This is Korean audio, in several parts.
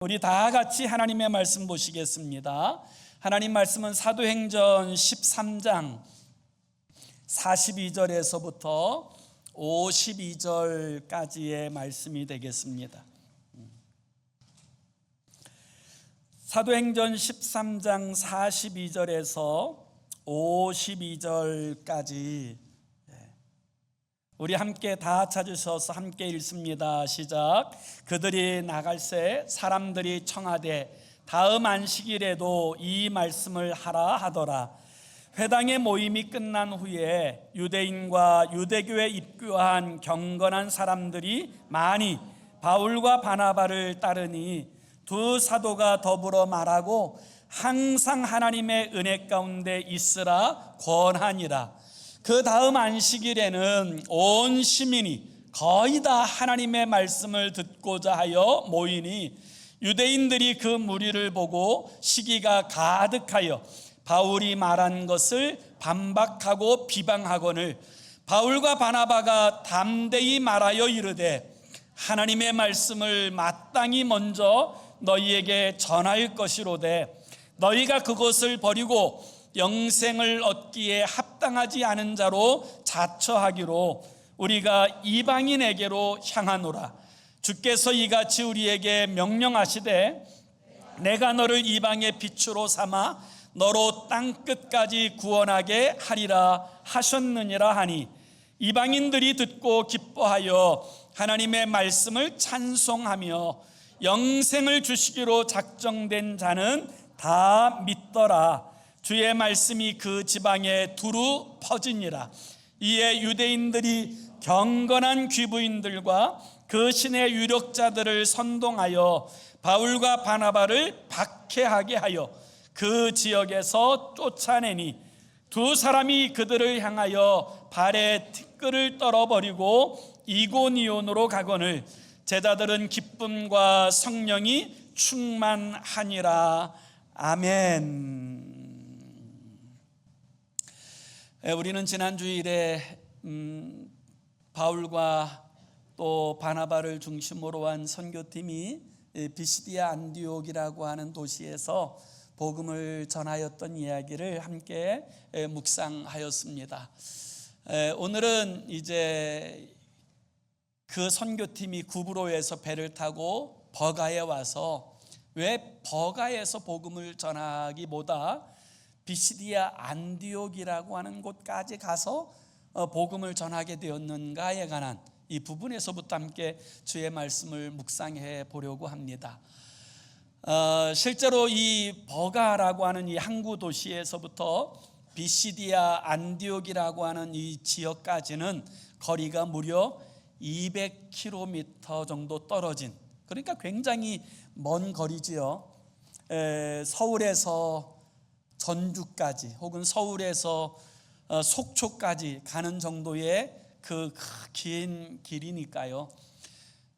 우리 다 같이 하나님의 말씀 보시겠습니다. 하나님 말씀은 사도행전 13장 42절에서부터 52절까지의 말씀이 되겠습니다. 사도행전 13장 42절에서 52절까지 우리 함께 다 찾으셔서 함께 읽습니다. 시작. 그들이 나갈새 사람들이 청하되 다음 안식일에도 이 말씀을 하라 하더라. 회당의 모임이 끝난 후에 유대인과 유대교에 입교한 경건한 사람들이 많이 바울과 바나바를 따르니 두 사도가 더불어 말하고 항상 하나님의 은혜 가운데 있으라 권하니라. 그 다음 안식일에는 온 시민이 거의 다 하나님의 말씀을 듣고자 하여 모이니 유대인들이 그 무리를 보고 시기가 가득하여 바울이 말한 것을 반박하고 비방하거늘 바울과 바나바가 담대히 말하여 이르되 하나님의 말씀을 마땅히 먼저 너희에게 전할 것이로되 너희가 그것을 버리고 영생을 얻기에 합당하지 않은 자로 자처하기로 우리가 이방인에게로 향하노라. 주께서 이같이 우리에게 명령하시되 내가 너를 이방의 빛으로 삼아 너로 땅끝까지 구원하게 하리라 하셨느니라 하니 이방인들이 듣고 기뻐하여 하나님의 말씀을 찬송하며 영생을 주시기로 작정된 자는 다 믿더라. 주의 말씀이 그 지방에 두루 퍼지니라. 이에 유대인들이 경건한 귀부인들과 그 신의 유력자들을 선동하여 바울과 바나바를 박해하게 하여 그 지역에서 쫓아내니 두 사람이 그들을 향하여 발에 티끌을 떨어버리고 이고니온으로 가거늘 제자들은 기쁨과 성령이 충만하니라. 아멘. 우리는 지난 주일에 바울과 또 바나바를 중심으로 한 선교팀이 비시디아 안디옥이라고 하는 도시에서 복음을 전하였던 이야기를 함께 묵상하였습니다. 오늘은 이제 그 선교팀이 구브로에서 배를 타고 버가에 와서 왜 버가에서 복음을 전하기보다 비시디아 안디옥이라고 하는 곳까지 가서 복음을 전하게 되었는가에 관한 이 부분에서부터 함께 주의 말씀을 묵상해 보려고 합니다. 실제로 이 버가라고 하는 이 항구 도시에서부터 비시디아 안디옥이라고 하는 이 지역까지는 거리가 무려 200km 정도 떨어진, 그러니까 굉장히 먼 거리지요. 서울에서 전주까지 혹은 서울에서 속초까지 가는 정도의 그 긴 길이니까요.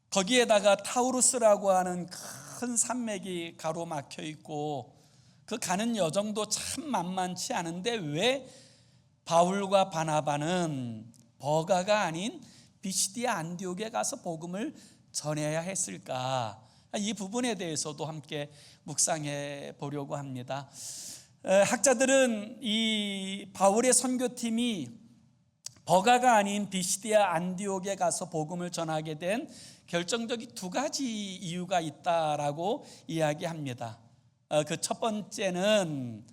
거기에다가 타우루스라고 하는 큰 산맥이 가로막혀 있고 그 가는 여정도 참 만만치 않은데 왜 바울과 바나바는 버가가 아닌 비시디아 안디옥에 가서 복음을 전해야 했을까? 이 부분에 대해서도 함께 묵상해 보려고 합니다. 학자들은 이 바울의 선교팀이 버가가 아닌 비시디아 안디옥에 가서 복음을 전하게 된 결정적인 두 가지 이유가 있다라고 이야기합니다. 그 첫 번째는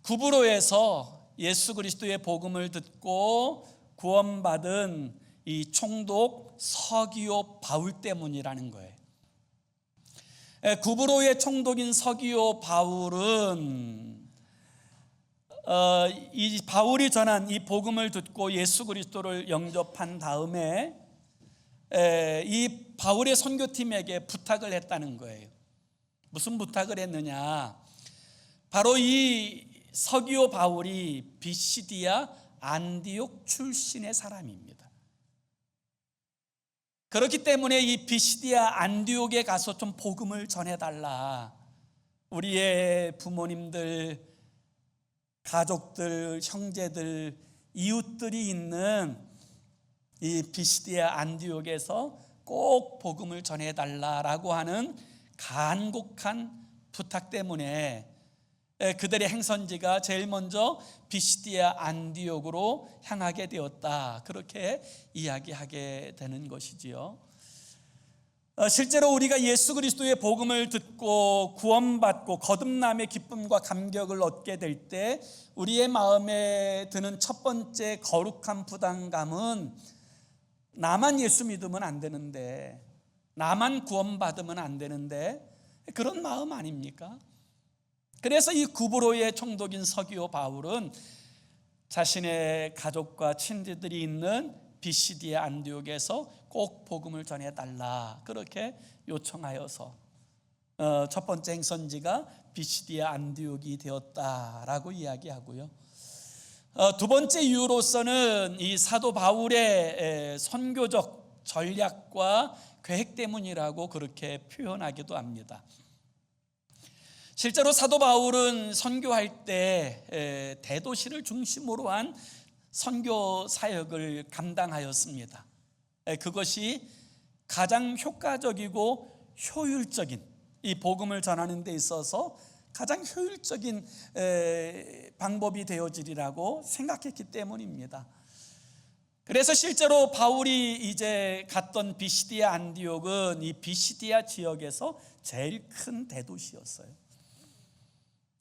구브로에서 예수 그리스도의 복음을 듣고 구원받은 이 총독 서기오 바울 때문이라는 거예요. 구브로의 총독인 서기오 바울은 이 바울이 전한 이 복음을 듣고 예수 그리스도를 영접한 다음에 이 바울의 선교팀에게 부탁을 했다는 거예요. 무슨 부탁을 했느냐? 바로 이 서기오 바울이 비시디아 안디옥 출신의 사람입니다. 그렇기 때문에 이 비시디아 안디옥에 가서 좀 복음을 전해달라. 우리의 부모님들, 가족들, 형제들, 이웃들이 있는 이 비시디아 안디옥에서 꼭 복음을 전해달라라고 하는 간곡한 부탁 때문에 그들의 행선지가 제일 먼저 비시디아 안디옥으로 향하게 되었다, 그렇게 이야기하게 되는 것이지요. 실제로 우리가 예수 그리스도의 복음을 듣고 구원받고 거듭남의 기쁨과 감격을 얻게 될 때 우리의 마음에 드는 첫 번째 거룩한 부담감은 나만 예수 믿으면 안 되는데, 나만 구원받으면 안 되는데, 그런 마음 아닙니까? 그래서 이 구브로의 총독인 서기오 바울은 자신의 가족과 친지들이 있는 비시디아 안디옥에서 꼭 복음을 전해달라, 그렇게 요청하여서 첫 번째 행선지가 비시디아 안디옥이 되었다라고 이야기하고요. 두 번째 이유로서는 이 사도 바울의 선교적 전략과 계획 때문이라고 그렇게 표현하기도 합니다. 실제로 사도 바울은 선교할 때 대도시를 중심으로 한 선교 사역을 감당하였습니다. 그것이 가장 효과적이고 효율적인, 이 복음을 전하는 데 있어서 가장 효율적인 방법이 되어지리라고 생각했기 때문입니다. 그래서 실제로 바울이 이제 갔던 비시디아 안디옥은 이 비시디아 지역에서 제일 큰 대도시였어요.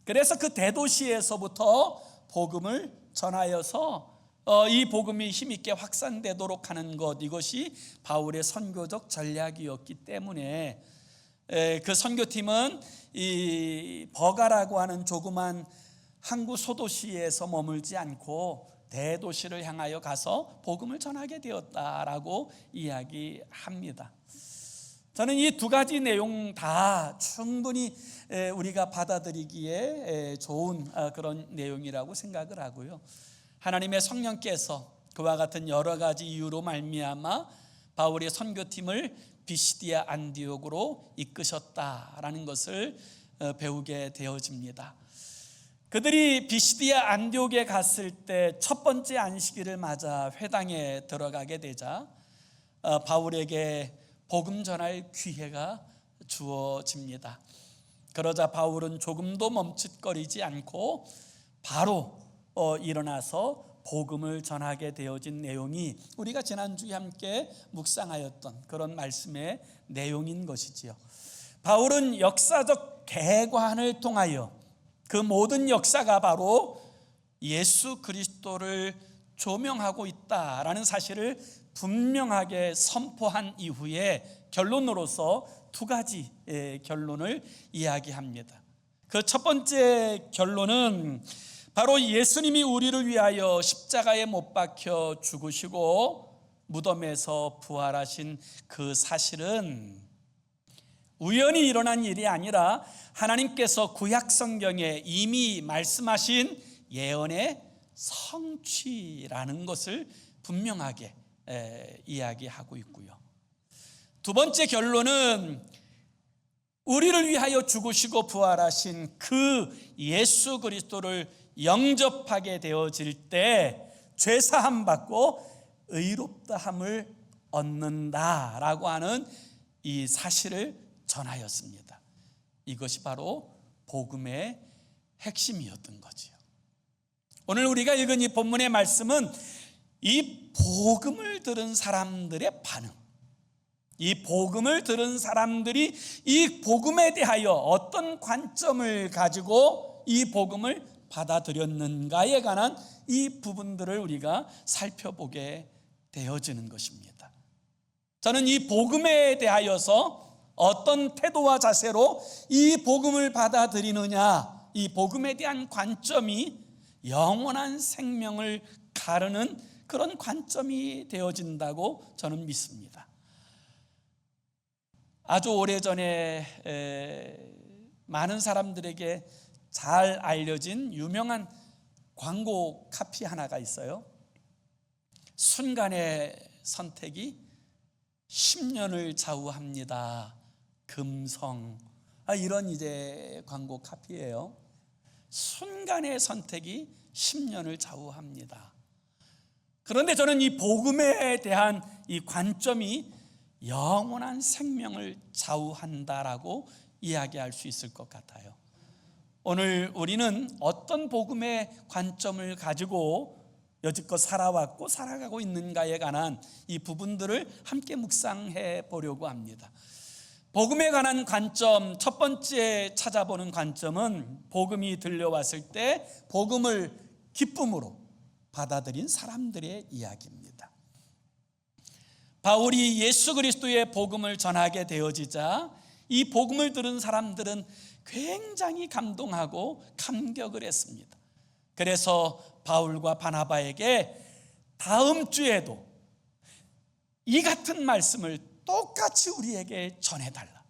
그래서 그 대도시에서부터 복음을 전하여서 이 복음이 힘있게 확산되도록 하는 것, 이것이 바울의 선교적 전략이었기 때문에 그 선교팀은 이 버가라고 하는 조그만 항구 소도시에서 머물지 않고 대도시를 향하여 가서 복음을 전하게 되었다라고 이야기합니다. 저는 이 두 가지 내용 다 충분히 우리가 받아들이기에 좋은 그런 내용이라고 생각을 하고요. 하나님의 성령께서 그와 같은 여러 가지 이유로 말미암아 바울의 선교팀을 비시디아 안디옥으로 이끄셨다라는 것을 배우게 되어집니다. 그들이 비시디아 안디옥에 갔을 때 첫 번째 안식일을 맞아 회당에 들어가게 되자 바울에게 복음 전할 기회가 주어집니다. 그러자 바울은 조금도 멈칫거리지 않고 바로 일어나서 복음을 전하게 되어진 내용이 우리가 지난주에 함께 묵상하였던 그런 말씀의 내용인 것이지요. 바울은 역사적 개관을 통하여 그 모든 역사가 바로 예수 그리스도를 조명하고 있다라는 사실을 분명하게 선포한 이후에 결론으로서 두 가지 결론을 이야기합니다. 그 첫 번째 결론은 바로 예수님이 우리를 위하여 십자가에 못 박혀 죽으시고 무덤에서 부활하신 그 사실은 우연히 일어난 일이 아니라 하나님께서 구약 성경에 이미 말씀하신 예언의 성취라는 것을 분명하게 이야기하고 있고요. 두 번째 결론은 우리를 위하여 죽으시고 부활하신 그 예수 그리스도를 영접하게 되어질 때 죄사함 받고 의롭다함을 얻는다라고 하는 이 사실을 전하였습니다. 이것이 바로 복음의 핵심이었던 거지요. 오늘 우리가 읽은 이 본문의 말씀은 이 복음을 들은 사람들의 반응, 이 복음을 들은 사람들이 이 복음에 대하여 어떤 관점을 가지고 이 복음을 받아들였는가에 관한 이 부분들을 우리가 살펴보게 되어지는 것입니다. 저는 이 복음에 대하여서 어떤 태도와 자세로 이 복음을 받아들이느냐, 이 복음에 대한 관점이 영원한 생명을 가르는 그런 관점이 되어진다고 저는 믿습니다. 아주 오래전에 많은 사람들에게 잘 알려진 유명한 광고 카피 하나가 있어요. 순간의 선택이 10년을 좌우합니다. 금성. 이런 이제 광고 카피예요. 순간의 선택이 10년을 좌우합니다. 그런데 저는 이 복음에 대한 이 관점이 영원한 생명을 좌우한다라고 이야기할 수 있을 것 같아요. 오늘 우리는 어떤 복음의 관점을 가지고 여지껏 살아왔고 살아가고 있는가에 관한 이 부분들을 함께 묵상해 보려고 합니다. 복음에 관한 관점, 첫 번째 찾아보는 관점은 복음이 들려왔을 때 복음을 기쁨으로 받아들인 사람들의 이야기입니다. 바울이 예수 그리스도의 복음을 전하게 되어지자 이 복음을 들은 사람들은 굉장히 감동하고 감격을 했습니다. 그래서 바울과 바나바에게 다음 주에도 이 같은 말씀을 똑같이 우리에게 전해달라.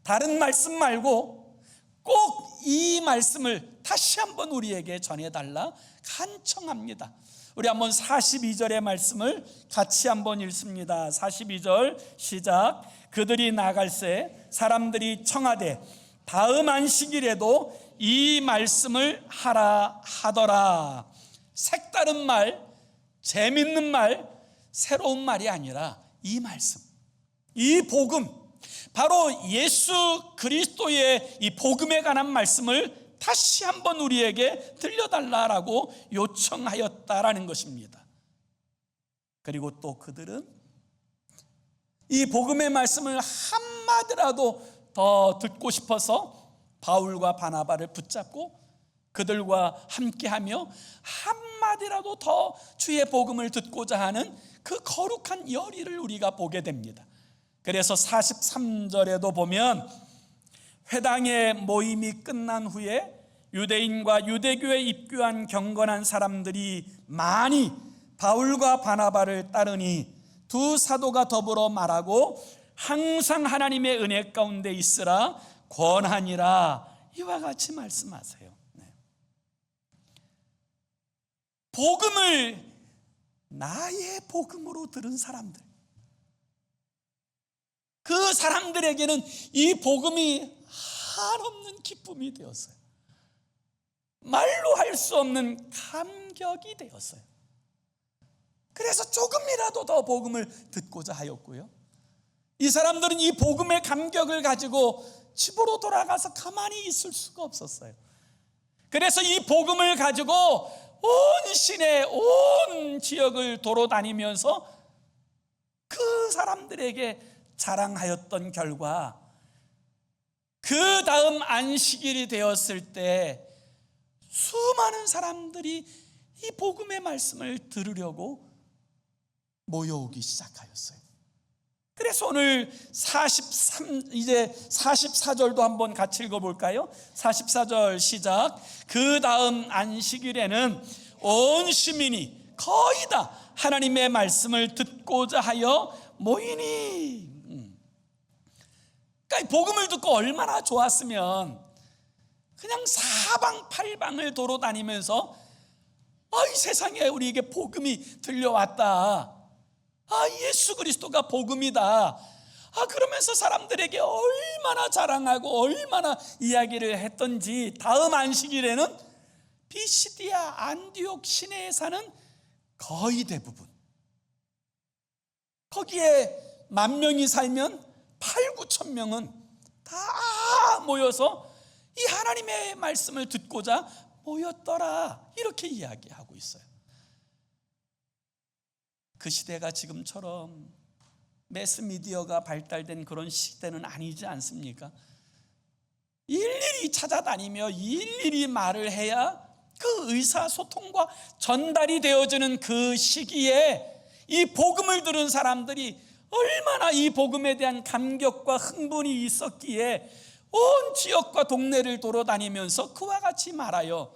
다른 말씀 말고 꼭 이 말씀을 다시 한번 우리에게 전해달라 간청합니다. 우리 한번 42절의 말씀을 같이 한번 읽습니다. 42절 시작. 그들이 나갈새 사람들이 청하되 다음 안식일에도 이 말씀을 하라 하더라. 색다른 말, 재밌는 말, 새로운 말이 아니라 이 말씀, 이 복음, 바로 예수 그리스도의 이 복음에 관한 말씀을 다시 한번 우리에게 들려달라고 요청하였다라는 것입니다. 그리고 또 그들은 이 복음의 말씀을 한마디라도 더 듣고 싶어서 바울과 바나바를 붙잡고 그들과 함께하며 한마디라도 더 주의 복음을 듣고자 하는 그 거룩한 열의를 우리가 보게 됩니다. 그래서 43절에도 보면 회당의 모임이 끝난 후에 유대인과 유대교에 입교한 경건한 사람들이 많이 바울과 바나바를 따르니 두 사도가 더불어 말하고 항상 하나님의 은혜 가운데 있으라 권하니라 이와 같이 말씀하세요. 복음을 나의 복음으로 들은 사람들, 그 사람들에게는 이 복음이 한없는 기쁨이 되었어요. 말로 할 수 없는 감격이 되었어요. 그래서 조금이라도 더 복음을 듣고자 하였고요, 이 사람들은 이 복음의 감격을 가지고 집으로 돌아가서 가만히 있을 수가 없었어요. 그래서 이 복음을 가지고 온 시내 온 지역을 돌아다니면서 그 사람들에게 자랑하였던 결과 그 다음 안식일이 되었을 때 수많은 사람들이 이 복음의 말씀을 들으려고 모여오기 시작하였어요. 그래서 오늘 이제 44절도 한번 같이 읽어볼까요? 44절 시작. 그 다음 안식일에는 온 시민이 거의 다 하나님의 말씀을 듣고자 하여 모이니. 그러니까 복음을 듣고 얼마나 좋았으면 그냥 사방팔방을 돌아다니면서 이 세상에 우리에게 복음이 들려왔다, 예수 그리스도가 복음이다, 그러면서 사람들에게 얼마나 자랑하고 얼마나 이야기를 했던지 다음 안식일에는 비시디아 안디옥 시내에 사는 거의 대부분, 거기에 10,000명이 살면 8,000-9,000 명은 다 모여서 이 하나님의 말씀을 듣고자 모였더라, 이렇게 이야기하고 있어요. 그 시대가 지금처럼 매스미디어가 발달된 그런 시대는 아니지 않습니까? 일일이 찾아다니며 일일이 말을 해야 그 의사소통과 전달이 되어지는 그 시기에 이 복음을 들은 사람들이 얼마나 이 복음에 대한 감격과 흥분이 있었기에 온 지역과 동네를 돌아다니면서 그와 같이 말하여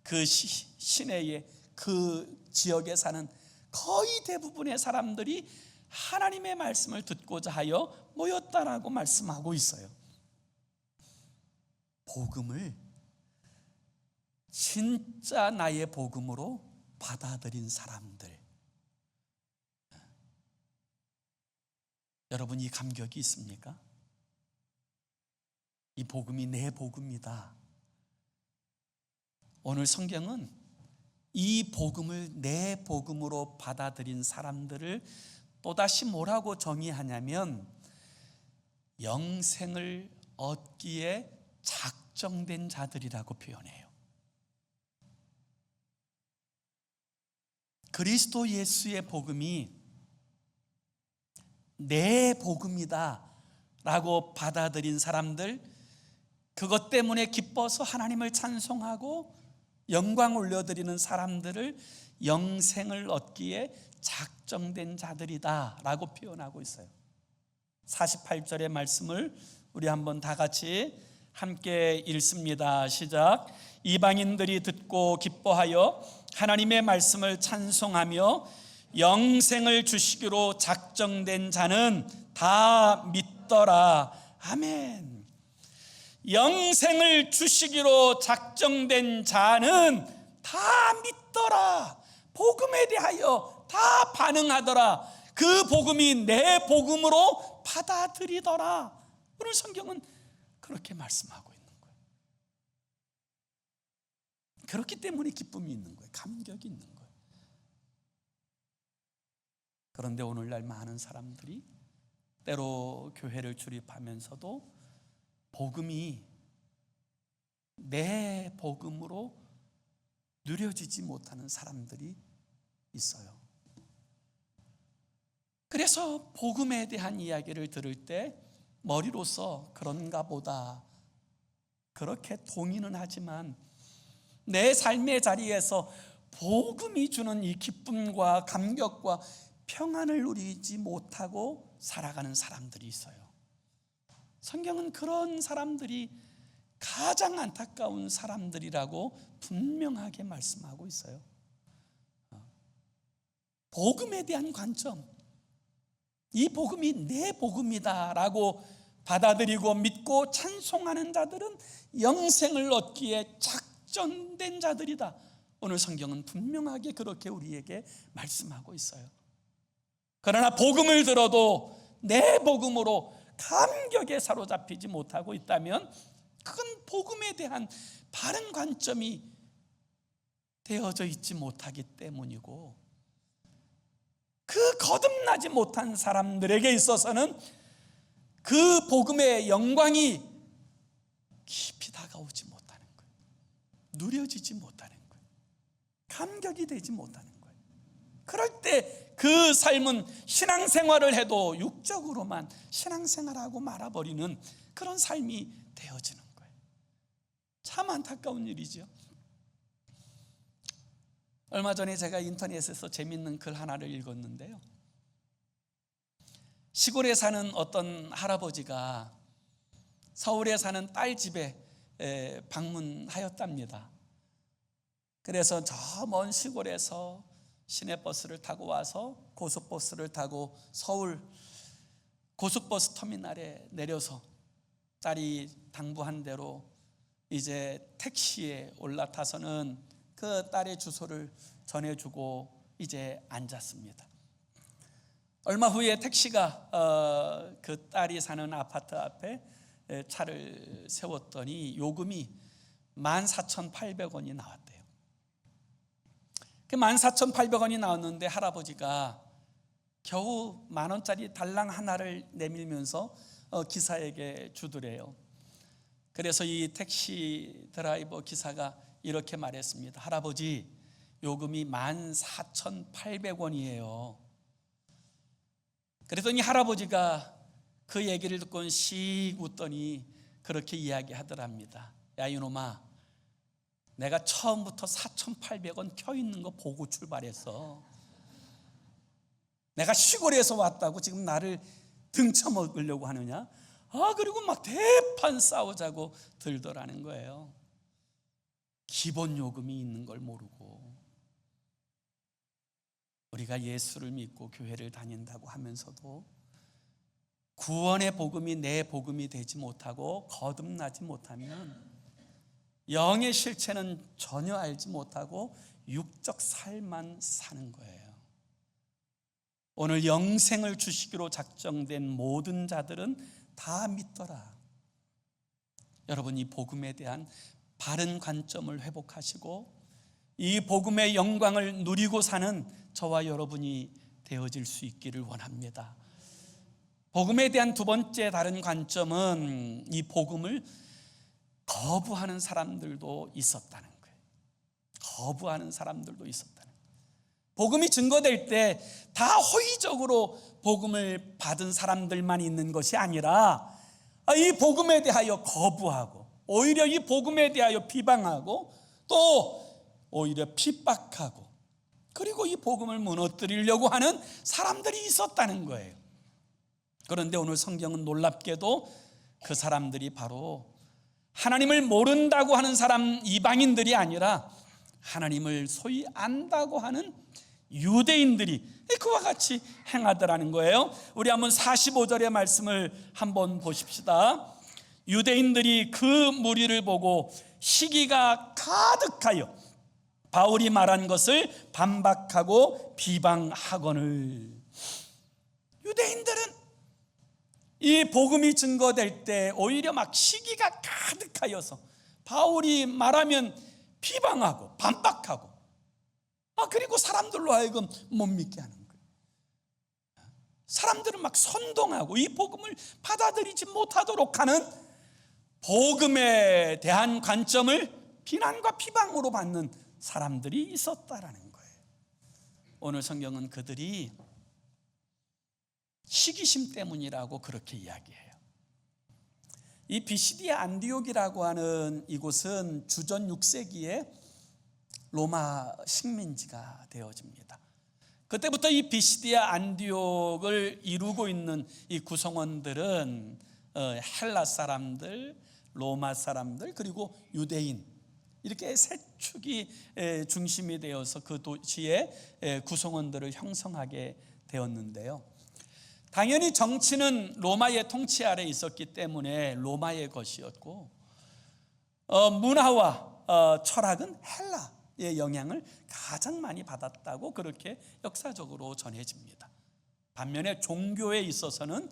그 시내에 그 지역에 사는 거의 대부분의 사람들이 하나님의 말씀을 듣고자 하여 모였다라고 말씀하고 있어요. 복음을 진짜 나의 복음으로 받아들인 사람들, 여러분 이 감격이 있습니까? 이 복음이 내 복음이다. 오늘 성경은 이 복음을 내 복음으로 받아들인 사람들을 또다시 뭐라고 정의하냐면 영생을 얻기에 작정된 자들이라고 표현해요. 그리스도 예수의 복음이 내 복음이다 라고 받아들인 사람들, 그것 때문에 기뻐서 하나님을 찬송하고 영광 올려드리는 사람들을 영생을 얻기에 작정된 자들이다 라고 표현하고 있어요. 48절의 말씀을 우리 한번 다 같이 함께 읽습니다. 시작. 이방인들이 듣고 기뻐하여 하나님의 말씀을 찬송하며 영생을 주시기로 작정된 자는 다 믿더라. 아멘. 영생을 주시기로 작정된 자는 다 믿더라. 복음에 대하여 다 반응하더라. 그 복음이 내 복음으로 받아들이더라. 오늘 성경은 그렇게 말씀하고 있는 거예요. 그렇기 때문에 기쁨이 있는 거예요. 감격이 있는 거예요. 그런데 오늘날 많은 사람들이 때로 교회를 출입하면서도 복음이 내 복음으로 누려지지 못하는 사람들이 있어요. 그래서 복음에 대한 이야기를 들을 때 머리로서 그런가 보다 그렇게 동의는 하지만 내 삶의 자리에서 복음이 주는 이 기쁨과 감격과 평안을 누리지 못하고 살아가는 사람들이 있어요. 성경은 그런 사람들이 가장 안타까운 사람들이라고 분명하게 말씀하고 있어요. 복음에 대한 관점, 이 복음이 내 복음이다라고 받아들이고 믿고 찬송하는 자들은 영생을 얻기에 작정된 자들이다. 오늘 성경은 분명하게 그렇게 우리에게 말씀하고 있어요. 그러나 복음을 들어도 내 복음으로 감격에 사로잡히지 못하고 있다면 그건 복음에 대한 바른 관점이 되어져 있지 못하기 때문이고, 그 거듭나지 못한 사람들에게 있어서는 그 복음의 영광이 깊이 다가오지 못하는 거예요. 누려지지 못하는 거예요. 감격이 되지 못하는 거예요. 그럴 때 그 삶은 신앙생활을 해도 육적으로만 신앙생활하고 말아버리는 그런 삶이 되어지는 거예요. 참 안타까운 일이죠. 얼마 전에 제가 인터넷에서 재밌는 글 하나를 읽었는데요. 시골에 사는 어떤 할아버지가 서울에 사는 딸 집에 방문하였답니다. 그래서 저 먼 시골에서 시내버스를 타고 와서 고속버스를 타고 서울 고속버스 터미널에 내려서 딸이 당부한 대로 이제 택시에 올라타서는 그 딸의 주소를 전해주고 이제 앉았습니다. 얼마 후에 택시가 그 딸이 사는 아파트 앞에 차를 세웠더니 요금이 14,800원이 나왔대요. 그 14,800원이 나왔는데 할아버지가 겨우 10,000원짜리 달랑 하나를 내밀면서 기사에게 주더래요. 그래서 이 택시 드라이버 기사가 이렇게 말했습니다. 할아버지, 요금이 14,800원이에요. 그랬더니 할아버지가 그 얘기를 듣고는 씩 웃더니 그렇게 이야기하더랍니다. 야 이놈아, 내가 처음부터 4,800원 켜있는 거 보고 출발했어. 내가 시골에서 왔다고 지금 나를 등쳐먹으려고 하느냐? 그리고 막 대판 싸우자고 들더라는 거예요. 기본 요금이 있는 걸 모르고 우리가 예수를 믿고 교회를 다닌다고 하면서도 구원의 복음이 내 복음이 되지 못하고 거듭나지 못하면 영의 실체는 전혀 알지 못하고 육적 삶만 사는 거예요. 오늘 영생을 주시기로 작정된 모든 자들은 다 믿더라. 여러분, 이 복음에 대한 바른 관점을 회복하시고 이 복음의 영광을 누리고 사는 저와 여러분이 되어질 수 있기를 원합니다. 복음에 대한 두 번째 다른 관점은 이 복음을 거부하는 사람들도 있었다는 거예요. 거부하는 사람들도 있었다는 거예요. 복음이 증거될 때 다 호의적으로 복음을 받은 사람들만 있는 것이 아니라 이 복음에 대하여 거부하고 오히려 이 복음에 대하여 비방하고 또 오히려 핍박하고 그리고 이 복음을 무너뜨리려고 하는 사람들이 있었다는 거예요. 그런데 오늘 성경은 놀랍게도 그 사람들이 바로 하나님을 모른다고 하는 사람, 이방인들이 아니라 하나님을 소위 안다고 하는 유대인들이 그와 같이 행하더라는 거예요. 우리 한번 45절의 말씀을 한번 보십시다. 유대인들이 그 무리를 보고 시기가 가득하여 바울이 말한 것을 반박하고 비방하거늘. 유대인들은 이 복음이 증거될 때 오히려 막 시기가 가득하여서 바울이 말하면 비방하고 반박하고 그리고 사람들로 하여금 못 믿게 하는 거예요. 사람들은 막 선동하고 이 복음을 받아들이지 못하도록 하는 복음에 대한 관점을 비난과 비방으로 받는 사람들이 있었다라는 거예요. 오늘 성경은 그들이 시기심 때문이라고 그렇게 이야기해요. 이 비시디아 안디옥이라고 하는 이곳은 주전 6세기에 로마 식민지가 되어집니다. 그때부터 이 비시디아 안디옥을 이루고 있는 이 구성원들은 헬라 사람들, 로마 사람들 그리고 유대인 이렇게 세 축이 중심이 되어서 그 도시의 구성원들을 형성하게 되었는데요. 당연히 정치는 로마의 통치 아래 있었기 때문에 로마의 것이었고 문화와 철학은 헬라의 영향을 가장 많이 받았다고 그렇게 역사적으로 전해집니다. 반면에 종교에 있어서는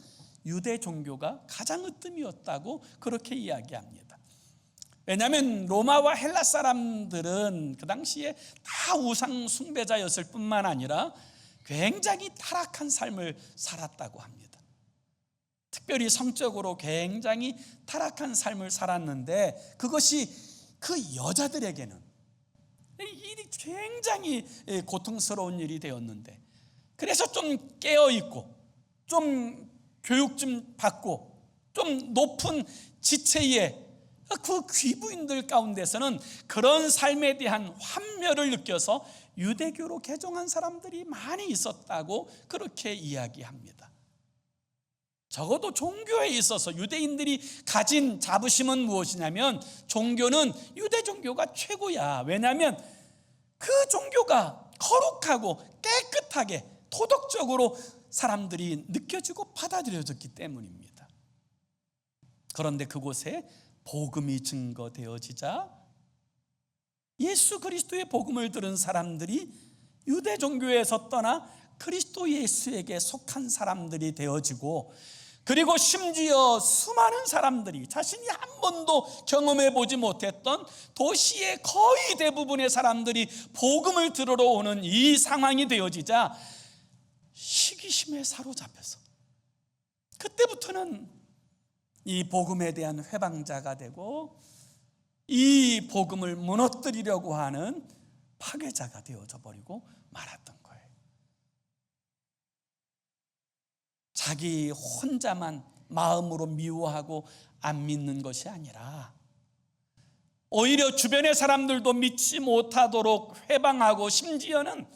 유대 종교가 가장 으뜸이었다고 그렇게 이야기합니다. 왜냐하면 로마와 헬라 사람들은 그 당시에 다 우상 숭배자였을 뿐만 아니라 굉장히 타락한 삶을 살았다고 합니다. 특별히 성적으로 굉장히 타락한 삶을 살았는데 그것이 그 여자들에게는 일이 굉장히 고통스러운 일이 되었는데 그래서 좀 깨어있고 좀 교육 좀 받고 좀 높은 지체의 그 귀부인들 가운데서는 그런 삶에 대한 환멸을 느껴서 유대교로 개종한 사람들이 많이 있었다고 그렇게 이야기합니다. 적어도 종교에 있어서 유대인들이 가진 자부심은 무엇이냐면 종교는 유대 종교가 최고야. 왜냐하면 그 종교가 거룩하고 깨끗하게 도덕적으로 사람들이 느껴지고 받아들여졌기 때문입니다. 그런데 그곳에 복음이 증거되어지자 예수 그리스도의 복음을 들은 사람들이 유대 종교에서 떠나 그리스도 예수에게 속한 사람들이 되어지고 그리고 심지어 수많은 사람들이 자신이 한 번도 경험해 보지 못했던 도시의 거의 대부분의 사람들이 복음을 들으러 오는 이 상황이 되어지자 시기심에 사로잡혀서 그때부터는 이 복음에 대한 회방자가 되고 이 복음을 무너뜨리려고 하는 파괴자가 되어져 버리고 말았던 거예요. 자기 혼자만 마음으로 미워하고 안 믿는 것이 아니라 오히려 주변의 사람들도 믿지 못하도록 회방하고 심지어는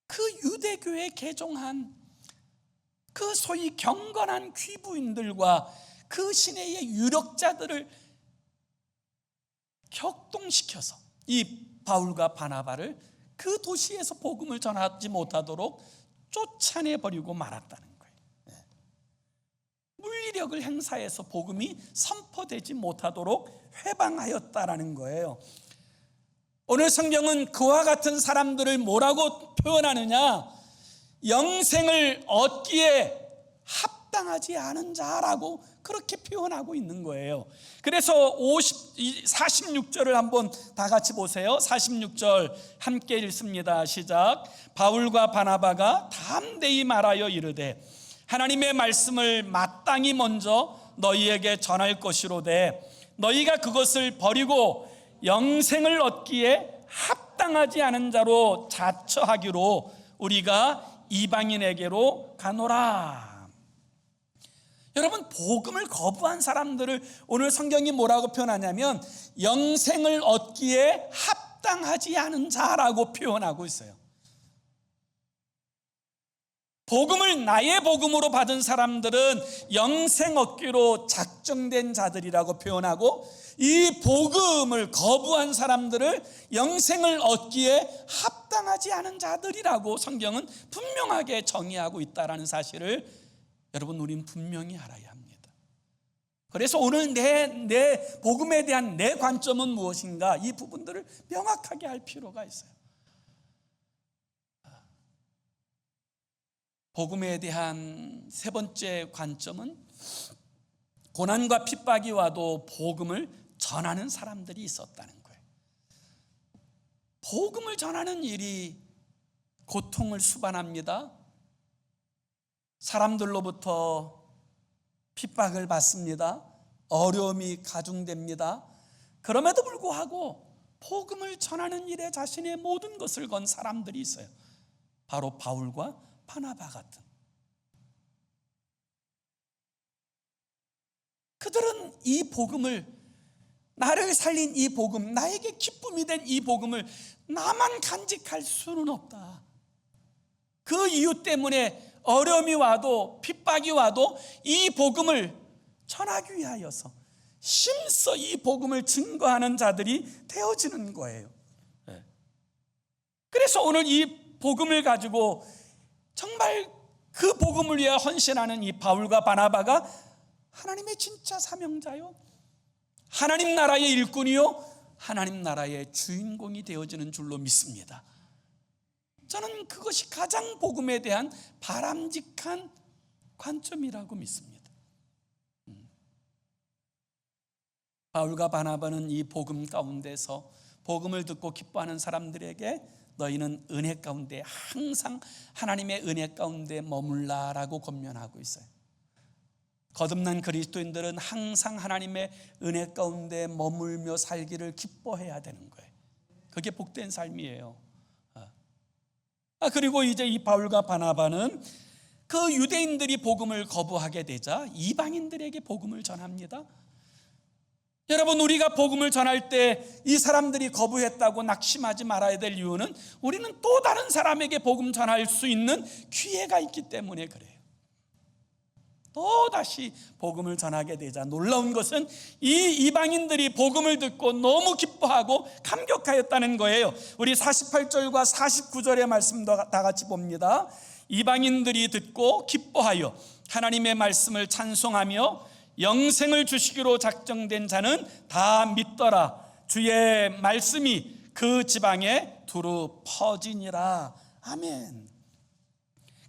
그 유대교에 개종한 그 소위 경건한 귀부인들과 그 시내의 유력자들을 격동시켜서 이 바울과 바나바를 그 도시에서 복음을 전하지 못하도록 쫓아내버리고 말았다는 거예요. 물리력을 행사해서 복음이 선포되지 못하도록 회방하였다라는 거예요. 오늘 성경은 그와 같은 사람들을 뭐라고 표현하느냐? 영생을 얻기에 합당하지 않은 자라고 그렇게 표현하고 있는 거예요. 그래서 46절을 한번 다 같이 보세요. 46절 함께 읽습니다. 시작. 바울과 바나바가 담대히 말하여 이르되 하나님의 말씀을 마땅히 먼저 너희에게 전할 것이로되 너희가 그것을 버리고 영생을 얻기에 합당하지 않은 자로 자처하기로 우리가 이방인에게로 가노라. 여러분, 복음을 거부한 사람들을 오늘 성경이 뭐라고 표현하냐면 영생을 얻기에 합당하지 않은 자라고 표현하고 있어요. 복음을 나의 복음으로 받은 사람들은 영생 얻기로 작정된 자들이라고 표현하고, 이 복음을 거부한 사람들을 영생을 얻기에 합당하지 않은 자들이라고 성경은 분명하게 정의하고 있다는 사실을 여러분, 우리는 분명히 알아야 합니다. 그래서 오늘 내 복음에 대한 내 관점은 무엇인가, 이 부분들을 명확하게 할 필요가 있어요. 복음에 대한 세 번째 관점은 고난과 핍박이 와도 복음을 전하는 사람들이 있었다는 거예요. 복음을 전하는 일이 고통을 수반합니다. 사람들로부터 핍박을 받습니다. 어려움이 가중됩니다. 그럼에도 불구하고 복음을 전하는 일에 자신의 모든 것을 건 사람들이 있어요. 바로 바울과 바나바 같은. 그들은 이 복음을, 나를 살린 이 복음, 나에게 기쁨이 된 이 복음을 나만 간직할 수는 없다. 그 이유 때문에 어려움이 와도 핍박이 와도 이 복음을 전하기 위하여서 힘써 이 복음을 증거하는 자들이 되어지는 거예요. 그래서 오늘 이 복음을 가지고 정말 그 복음을 위해 헌신하는 이 바울과 바나바가 하나님의 진짜 사명자요, 하나님 나라의 일꾼이요, 하나님 나라의 주인공이 되어지는 줄로 믿습니다. 저는 그것이 가장 복음에 대한 바람직한 관점이라고 믿습니다. 바울과 바나바는 이 복음 가운데서 복음을 듣고 기뻐하는 사람들에게 너희는 은혜 가운데, 항상 하나님의 은혜 가운데 머물라라고 권면하고 있어요. 거듭난 그리스도인들은 항상 하나님의 은혜 가운데 머물며 살기를 기뻐해야 되는 거예요. 그게 복된 삶이에요. 그리고 이제 이 바울과 바나바는 그 유대인들이 복음을 거부하게 되자 이방인들에게 복음을 전합니다. 여러분, 우리가 복음을 전할 때 이 사람들이 거부했다고 낙심하지 말아야 될 이유는 우리는 또 다른 사람에게 복음 전할 수 있는 기회가 있기 때문에 그래요. 또다시 복음을 전하게 되자 놀라운 것은 이 이방인들이 복음을 듣고 너무 기뻐하고 감격하였다는 거예요. 우리 48절과 49절의 말씀도 다 같이 봅니다. 이방인들이 듣고 기뻐하여 하나님의 말씀을 찬송하며 영생을 주시기로 작정된 자는 다 믿더라. 주의 말씀이 그 지방에 두루 퍼지니라. 아멘.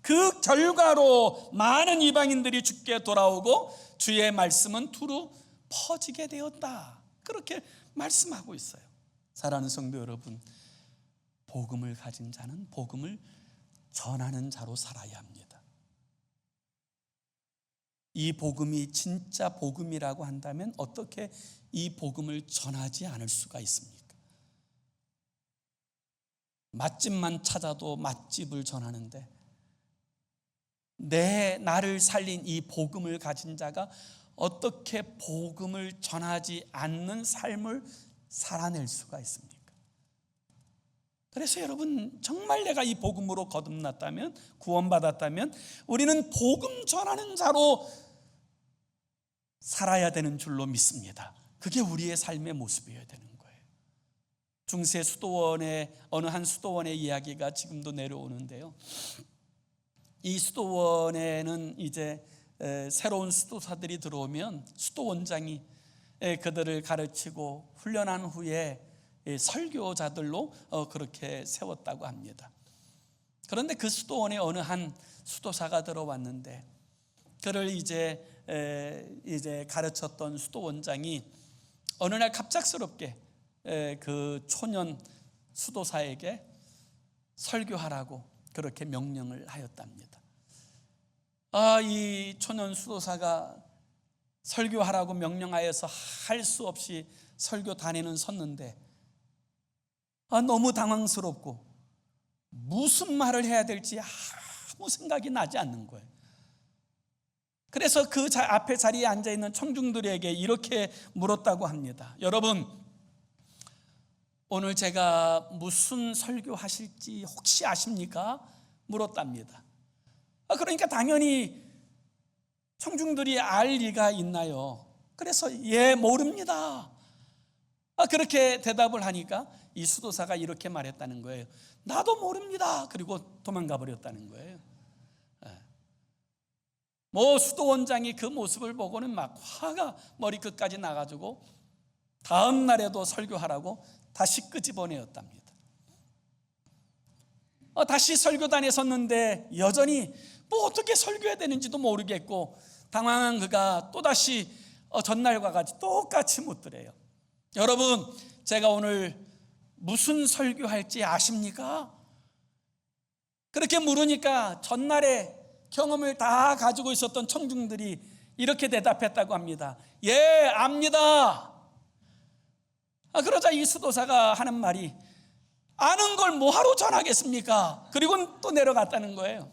그 결과로 많은 이방인들이 주께 돌아오고 주의 말씀은 두루 퍼지게 되었다. 그렇게 말씀하고 있어요. 사랑하는 성도 여러분, 복음을 가진 자는 복음을 전하는 자로 살아야 합니다. 이 복음이 진짜 복음이라고 한다면 어떻게 이 복음을 전하지 않을 수가 있습니까? 맛집만 찾아도 맛집을 전하는데 나를 살린 이 복음을 가진 자가 어떻게 복음을 전하지 않는 삶을 살아낼 수가 있습니까? 그래서 여러분, 정말 내가 이 복음으로 거듭났다면, 구원받았다면 우리는 복음 전하는 자로 살아야 되는 줄로 믿습니다. 그게 우리의 삶의 모습이어야 되는 거예요. 중세 수도원의 어느 한 수도원의 이야기가 지금도 내려오는데요, 이 수도원에는 이제 새로운 수도사들이 들어오면 수도원장이 그들을 가르치고 훈련한 후에 설교자들로 그렇게 세웠다고 합니다. 그런데 그 수도원에 어느 한 수도사가 들어왔는데 그를 이제 가르쳤던 수도 원장이 어느 날 갑작스럽게 그 초년 수도사에게 설교하라고 그렇게 명령을 하였답니다. 이 초년 수도사가 설교하라고 명령하여서 할 수 없이 설교단에는 섰는데 너무 당황스럽고 무슨 말을 해야 될지 아무 생각이 나지 않는 거예요. 그래서 그 앞에 자리에 앉아있는 청중들에게 이렇게 물었다고 합니다. 여러분, 오늘 제가 무슨 설교하실지 혹시 아십니까? 물었답니다. 그러니까 당연히 청중들이 알 리가 있나요? 그래서 예, 모릅니다. 그렇게 대답을 하니까 이 수도사가 이렇게 말했다는 거예요. 나도 모릅니다. 그리고 도망가 버렸다는 거예요. 수도 원장이 그 모습을 보고는 막 화가 머리끝까지 나가지고 다음 날에도 설교하라고 다시 끄집어내었답니다. 다시 설교단에 섰는데 여전히 어떻게 설교해야 되는지도 모르겠고 당황한 그가 또다시 전날과 같이 똑같이 묻더래요. 여러분, 제가 오늘 무슨 설교할지 아십니까? 그렇게 물으니까 전날에 경험을 다 가지고 있었던 청중들이 이렇게 대답했다고 합니다. 예, 압니다. 그러자 이 수도사가 하는 말이 아는 걸 뭐하러 전하겠습니까? 그리고 또 내려갔다는 거예요.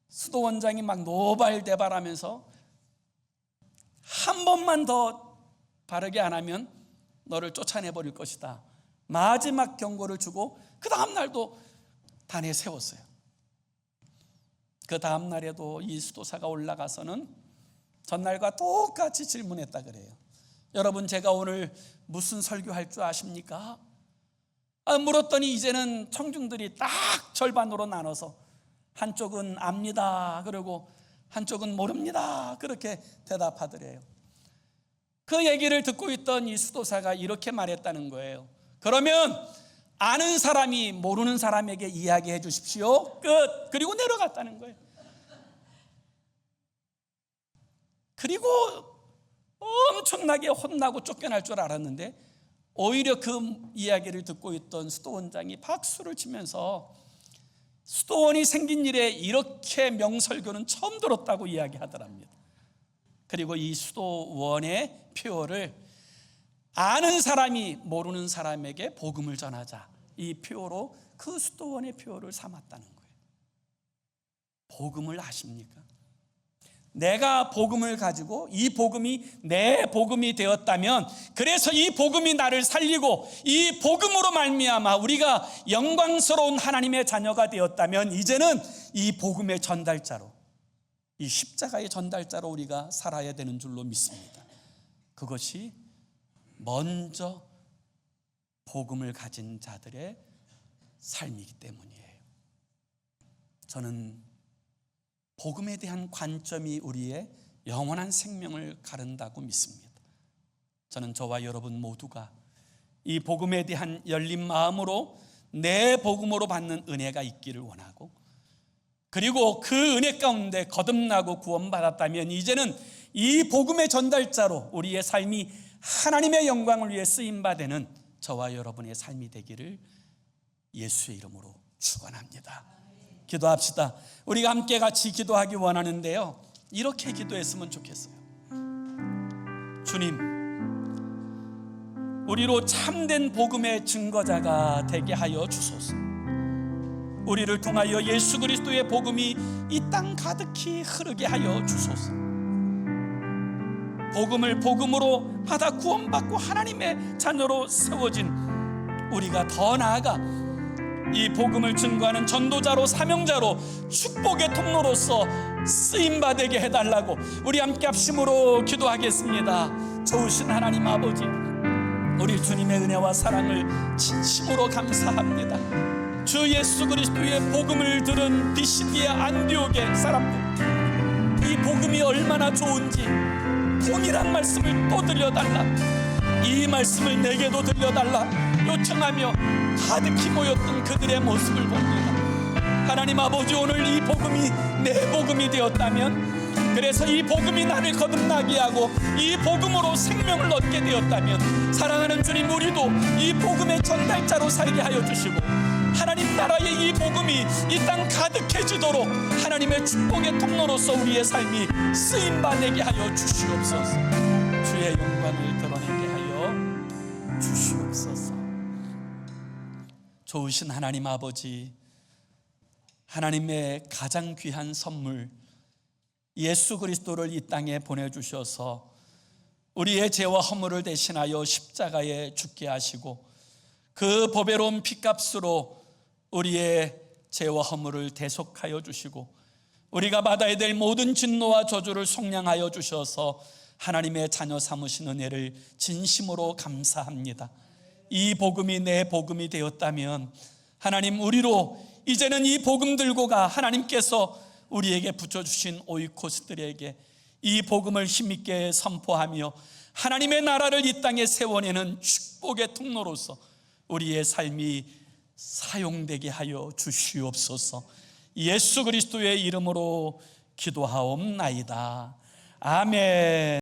수도 원장이 막 노발대발하면서 한 번만 더 바르게 안 하면 너를 쫓아내버릴 것이다. 마지막 경고를 주고 그 다음 날도 단에 세웠어요. 그 다음 날에도 이 수도사가 올라가서는 전날과 똑같이 질문했다 그래요. 여러분, 제가 오늘 무슨 설교할 줄 아십니까? 물었더니 이제는 청중들이 딱 절반으로 나눠서 한쪽은 압니다 그러고 한쪽은 모릅니다 그렇게 대답하더래요. 그 얘기를 듣고 있던 이 수도사가 이렇게 말했다는 거예요. 그러면 아는 사람이 모르는 사람에게 이야기해 주십시오. 끝. 그리고 내려갔다는 거예요. 그리고 엄청나게 혼나고 쫓겨날 줄 알았는데 오히려 그 이야기를 듣고 있던 수도 원장이 박수를 치면서 수도원이 생긴 일에 이렇게 명설교는 처음 들었다고 이야기하더랍니다. 그리고 이 수도원의 표어를 아는 사람이 모르는 사람에게 복음을 전하자, 이 표어로 그 수도원의 표어를 삼았다는 거예요. 복음을 아십니까? 내가 복음을 가지고 이 복음이 내 복음이 되었다면, 그래서 이 복음이 나를 살리고 이 복음으로 말미암아 우리가 영광스러운 하나님의 자녀가 되었다면 이제는 이 복음의 전달자로, 이 십자가의 전달자로 우리가 살아야 되는 줄로 믿습니다. 그것이 먼저 복음을 가진 자들의 삶이기 때문이에요. 저는 복음에 대한 관점이 우리의 영원한 생명을 가른다고 믿습니다. 저는 저와 여러분 모두가 이 복음에 대한 열린 마음으로 내 복음으로 받는 은혜가 있기를 원하고, 그리고 그 은혜 가운데 거듭나고 구원받았다면 이제는 이 복음의 전달자로 우리의 삶이 하나님의 영광을 위해 쓰임받는 저와 여러분의 삶이 되기를 예수의 이름으로 축원합니다. 기도합시다. 우리가 함께 같이 기도하기 원하는데요, 이렇게 기도했으면 좋겠어요. 주님, 우리로 참된 복음의 증거자가 되게 하여 주소서. 우리를 통하여 예수 그리스도의 복음이 이 땅 가득히 흐르게 하여 주소서. 복음을 복음으로 받아 구원받고 하나님의 자녀로 세워진 우리가 더 나아가 이 복음을 증거하는 전도자로, 사명자로, 축복의 통로로서 쓰임받게 해달라고 우리 함께 합심으로 기도하겠습니다. 좋으신 하나님 아버지, 우리 주님의 은혜와 사랑을 진심으로 감사합니다. 주 예수 그리스도의 복음을 들은 비시디아 안디옥의 사람들, 이 복음이 얼마나 좋은지 동일한 말씀을 또 들려달라, 이 말씀을 내게도 들려달라 요청하며 가득히 모였던 그들의 모습을 봅니다. 하나님 아버지, 오늘 이 복음이 내 복음이 되었다면, 그래서 이 복음이 나를 거듭나게 하고 이 복음으로 생명을 얻게 되었다면, 사랑하는 주님, 우리도 이 복음의 전달자로 살게 하여 주시고 하나님 나라의 이 복음이 이 땅 가득해지도록 하나님의 축복의 통로로서 우리의 삶이 쓰임받게 하여 주시옵소서. 주의 영광을 드러내게 하여 주시옵소서. 좋으신 하나님 아버지, 하나님의 가장 귀한 선물 예수 그리스도를 이 땅에 보내주셔서 우리의 죄와 허물을 대신하여 십자가에 죽게 하시고 그 보배로운 피값으로 우리의 죄와 허물을 대속하여 주시고 우리가 받아야 될 모든 진노와 저주를 속량하여 주셔서 하나님의 자녀 삼으신 은혜를 진심으로 감사합니다. 이 복음이 내 복음이 되었다면 하나님, 우리로 이제는 이 복음 들고 가 하나님께서 우리에게 붙여주신 오이코스들에게 이 복음을 힘있게 선포하며 하나님의 나라를 이 땅에 세워내는 축복의 통로로서 우리의 삶이 사용되게 하여 주시옵소서. 예수 그리스도의 이름으로 기도하옵나이다. 아멘.